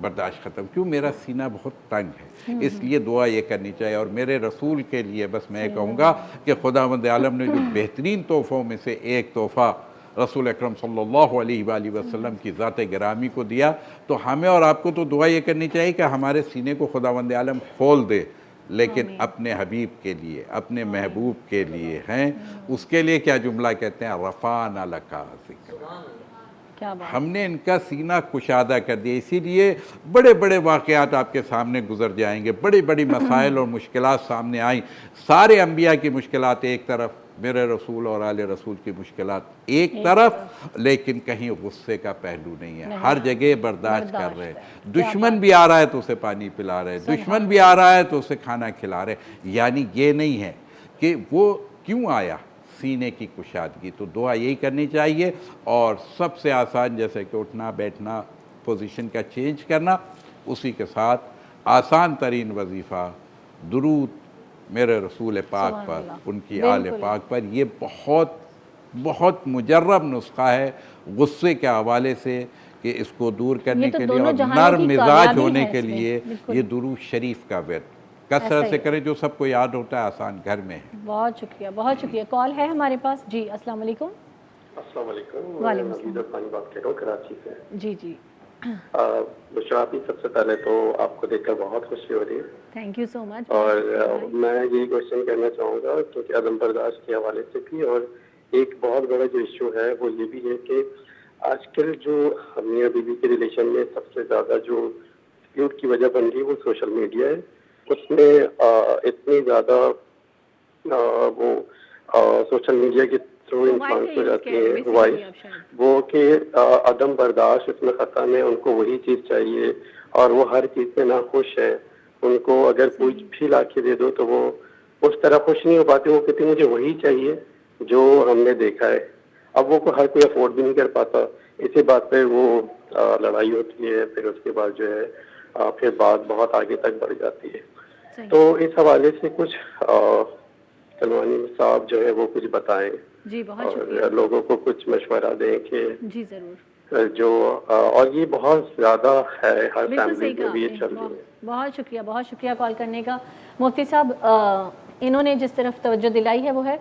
برداشت ختم. کیوں؟ میرا سینہ بہت تنگ ہے, اس لیے دعا یہ کرنی چاہیے. اور میرے رسول کے لیے بس میں یہ کہوں گا کہ خداوند عالم نے جو بہترین تحفوں میں سے ایک تحفہ رسول اکرم صلی اللہ علیہ وآلہ وسلم کی ذات گرامی کو دیا, تو ہمیں اور آپ کو تو دعا یہ کرنی چاہیے کہ ہمارے سینے کو خداوند عالم کھول دے, لیکن اپنے حبیب کے لیے, اپنے محبوب کے لیے ہیں. اس کے لیے کیا جملہ کہتے ہیں, رفعنا لک ذکرک. ہم نے ان کا سینہ کشادہ کر دیا. اسی لیے بڑے بڑے واقعات آپ کے سامنے گزر جائیں گے, بڑی بڑی مسائل اور مشکلات سامنے آئیں. سارے انبیاء کی مشکلات ایک طرف, میرے رسول اور آل رسول کی مشکلات ایک طرف, لیکن کہیں غصے کا پہلو نہیں ہے. ہر جگہ برداشت کر رہے ہیں. دشمن بھی آ رہا ہے تو اسے پانی پلا رہے, دشمن بھی آ رہا ہے تو اسے کھانا کھلا رہے. یعنی یہ نہیں ہے کہ وہ کیوں آیا, سینے کی کشادگی. تو دعا یہی کرنی چاہیے. اور سب سے آسان جیسے کہ اٹھنا بیٹھنا, پوزیشن کا چینج کرنا, اسی کے ساتھ آسان ترین وظیفہ درود میرے رسول پاک پر, ان کی آل پاک پر. یہ بہت بہت مجرب نسخہ ہے غصے کے حوالے سے کہ اس کو دور کرنے کے لیے اور نرم مزاج ہونے کے لیے یہ درود شریف کا ورد کثرت سے کریں, جو سب کو یاد ہوتا ہے, آسان گھر میں ہے. بہت شکریہ, بہت شکریہ. کال ہے ہمارے پاس. جی السلام علیکم. السلام علیکم. وعلیکم میں حمید عثمانی بات کر رہا ہوں کراچی سے. جی جی بشرا آپ, سب سے پہلے تو آپ کو دیکھ کر بہت خوشی ہو رہی ہے. تھینک یو سو مچ. اور میں یہی کوشچن کرنا چاہوں گا کیونکہ عدم برداشت کے حوالے سے بھی, اور ایک بہت بڑا جو ایشو ہے وہ یہ بھی ہے کہ آج کل جو میاں بیوی کے ریلیشن میں سب سے زیادہ جو ڈسپیوٹ کی وجہ بن رہی ہے وہ سوشل میڈیا ہے. اس میں اتنی زیادہ وہ سوشل میڈیا کے تھرو انفلوئنس ہو جاتی ہے وائس, وہ کہ عدم برداشت اس میں ختم ہے. ان کو وہی چیز چاہیے اور وہ ہر چیز سے ناخوش ہے. ان کو اگر کوئی بھی لا کے دے دو تو وہ اس طرح خوش نہیں ہو پاتے. وہ کہتے ہیں مجھے وہی چاہیے جو ہم نے دیکھا ہے. اب وہ کو ہر کوئی افورڈ بھی نہیں کر پاتا. اسی بات پہ وہ لڑائی ہوتی ہے. پھر اس کے بعد جو ہے پھر بات بہت آگے تک بڑھ جاتی ہے. تو اس حوالے سے کچھ سلمانی صاحب جو ہے وہ کچھ بتائیں. جی بہت اور لوگوں کو کچھ مشورہ دیں کہ جی ضرور جو اور یہ بہت زیادہ ہے ہر فیملی میں بھی یہ چل رہی ہے. بہت شکریہ, بہت شکریہ کال کرنے کا. مفتی صاحب انہوں نے جس طرف توجہ دلائی ہے وہ ہے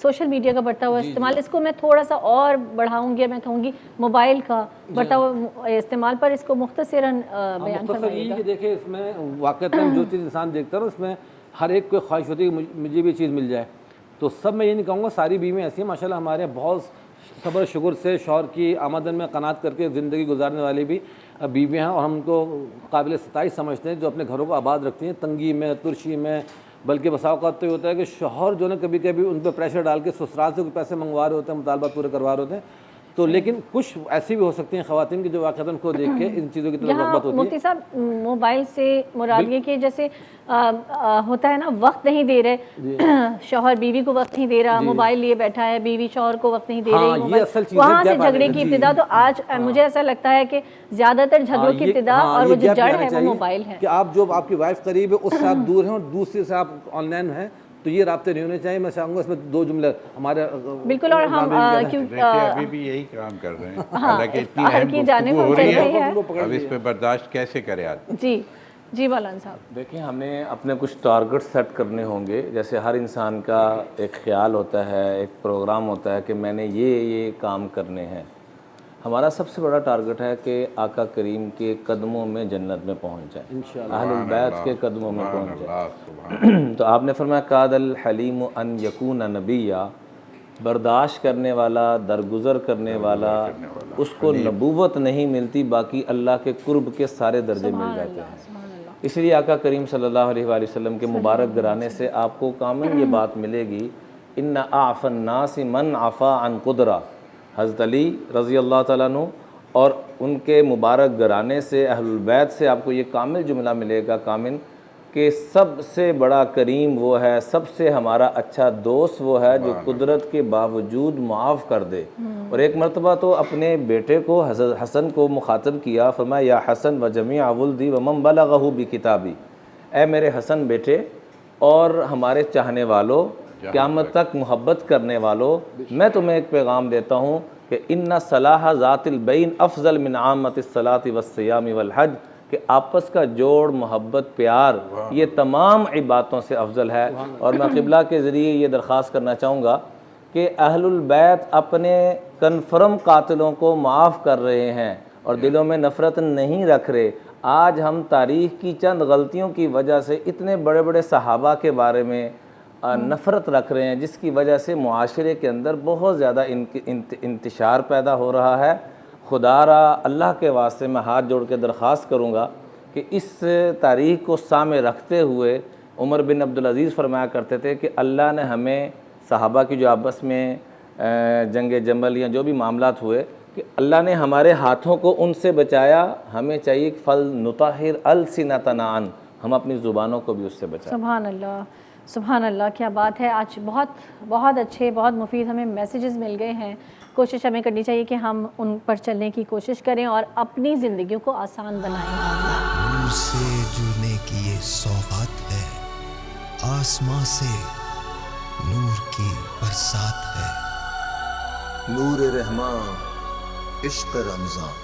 سوشل میڈیا کا بڑھتا ہوا استعمال. اس کو میں تھوڑا سا اور بڑھاؤں گی, میں کہوں گی موبائل کا بڑھتا ہوا استعمال پر اس کو مختصراً بیان فرمائیے گا. دیکھیں اس میں واقعتاً جو چیز انسان دیکھتا ہے اس میں ہر ایک کو خواہش ہوتی ہے کہ مجھے بھی چیز مل جائے. تو سب میں یہ نہیں کہوں گا, ساری بیویاں ایسی ہیں ماشاءاللہ ہمارے بہت صبر شکر سے شوہر کی آمدن میں قناعت کر کے زندگی گزارنے والی بھی بیویاں ہیں, اور ہم کو قابل ستائش سمجھتے ہیں جو اپنے گھروں کو آباد رکھتی ہیں تنگی میں, ترشی میں. بلکہ بسا اوقات تو یہ ہوتا ہے کہ شوہر جو ہے کبھی کبھی ان پہ پریشر ڈال کے سسرال سے کوئی پیسے منگوا رہے ہوتے ہیں, مطالبات پورے کروا رہے ہوتے ہیں. تو لیکن کچھ ایسی بھی ہو سکتی ہیں خواتین کی جو واقعتاً کو دیکھ کے ان چیزوں کی طرف رغبت ہوتی ہے. مفتی صاحب موبائل سے مراد یہ کہ جیسے ہوتا ہے نا وقت نہیں دے رہے, شوہر بیوی کو وقت نہیں دے رہا, موبائل لیے بیٹھا ہے, بیوی شوہر کو وقت نہیں دے رہی, وہاں سے جھگڑے کی ابتدا. تو آج مجھے ایسا لگتا ہے کہ زیادہ تر جھگڑوں کی ابتدا اور وہ جو جڑ ہے وہ موبائل ہے. کہ آپ جو آپ کی وائف قریب ہے اس سے آپ دور ہیں اور دوسری سے آپ آن لائن ہیں, تو یہ رابطے نہیں ہونے چاہیے. میں چاہوں گا اس میں دو جملے ہمارے بالکل. اور ہم ابھی بھی یہی کام کر رہے ہیں, حالانکہ اتنی اہم گفتگو ہو رہی ہے, اب اس پہ برداشت کیسے کرے آدمی. جی جی مولانا صاحب. دیکھیں ہمیں اپنے کچھ ٹارگٹ سیٹ کرنے ہوں گے. جیسے ہر انسان کا ایک خیال ہوتا ہے, ایک پروگرام ہوتا ہے کہ میں نے یہ کام کرنے ہیں. ہمارا سب سے بڑا ٹارگٹ ہے کہ آقا کریم کے قدموں میں جنت میں پہنچ جائیں, اہل البیت کے قدموں میں پہنچ جائیں. تو آپ نے فرمایا قاد الحلیم ان یکون نبیہ, برداشت کرنے والا, درگزر کرنے والا, اس کو نبوت نہیں ملتی, باقی اللہ کے قرب کے سارے درجے مل جاتے ہیں. اس لیے آقا کریم صلی اللہ علیہ وآلہ وسلم کے مبارک گھرانے سے آپ کو کامن یہ بات ملے گی, ان اعفى الناس من عفا عن قدرہ. حضرت علی رضی اللہ تعالیٰ عنہ اور ان کے مبارک گھرانے سے, اہل البیت سے آپ کو یہ کامل جملہ ملے گا, کامل, کہ سب سے بڑا کریم وہ ہے, سب سے ہمارا اچھا دوست وہ ہے جو قدرت کے باوجود معاف کر دے. اور ایک مرتبہ تو اپنے بیٹے کو حضرت حسن کو مخاطب کیا, فرمایا یا حسن و جمیع ولدی ومن بلغہ بکتابی, اے میرے حسن بیٹے اور ہمارے چاہنے والوں, قیامت تک محبت کرنے والوں, میں تمہیں ایک پیغام دیتا ہوں, کہ ان صلاح ذات البین افضل من عامۃ الصلاۃ والصیام والحج، کہ آپس کا جوڑ، محبت، پیار یہ تمام عبادتوں سے افضل ہے۔ اور میں قبلہ کے ذریعے یہ درخواست کرنا چاہوں گا کہ اہل البیت اپنے کنفرم قاتلوں کو معاف کر رہے ہیں اور دلوں میں نفرت نہیں رکھ رہے۔ آج ہم تاریخ کی چند غلطیوں کی وجہ سے اتنے بڑے بڑے صحابہ کے بارے میں نفرت رکھ رہے ہیں، جس کی وجہ سے معاشرے کے اندر بہت زیادہ انتشار پیدا ہو رہا ہے۔ خدا را اللہ کے واسطے میں ہاتھ جوڑ کے درخواست کروں گا کہ اس تاریخ کو سامنے رکھتے ہوئے عمر بن عبدالعزیز فرمایا کرتے تھے کہ اللہ نے ہمیں صحابہ کی جو آپس میں جنگ جمل یا جو بھی معاملات ہوئے کہ اللہ نے ہمارے ہاتھوں کو ان سے بچایا، ہمیں چاہیے کہ فل نطہر السنتنا عن، ہم اپنی زبانوں کو بھی اس سے بچائیں۔ سبحان اللہ، سبحان اللہ، کیا بات ہے۔ آج بہت اچھے، بہت مفید ہمیں میسیجز مل گئے ہیں۔ کوشش ہمیں کرنی چاہیے کہ ہم ان پر چلنے کی کوشش کریں اور اپنی زندگیوں کو آسان بنائیں۔ نور سے جڑنے کی یہ سوغات ہے، آسماں سے نور کی برسات ہے۔ نور رحماں عشق رمضان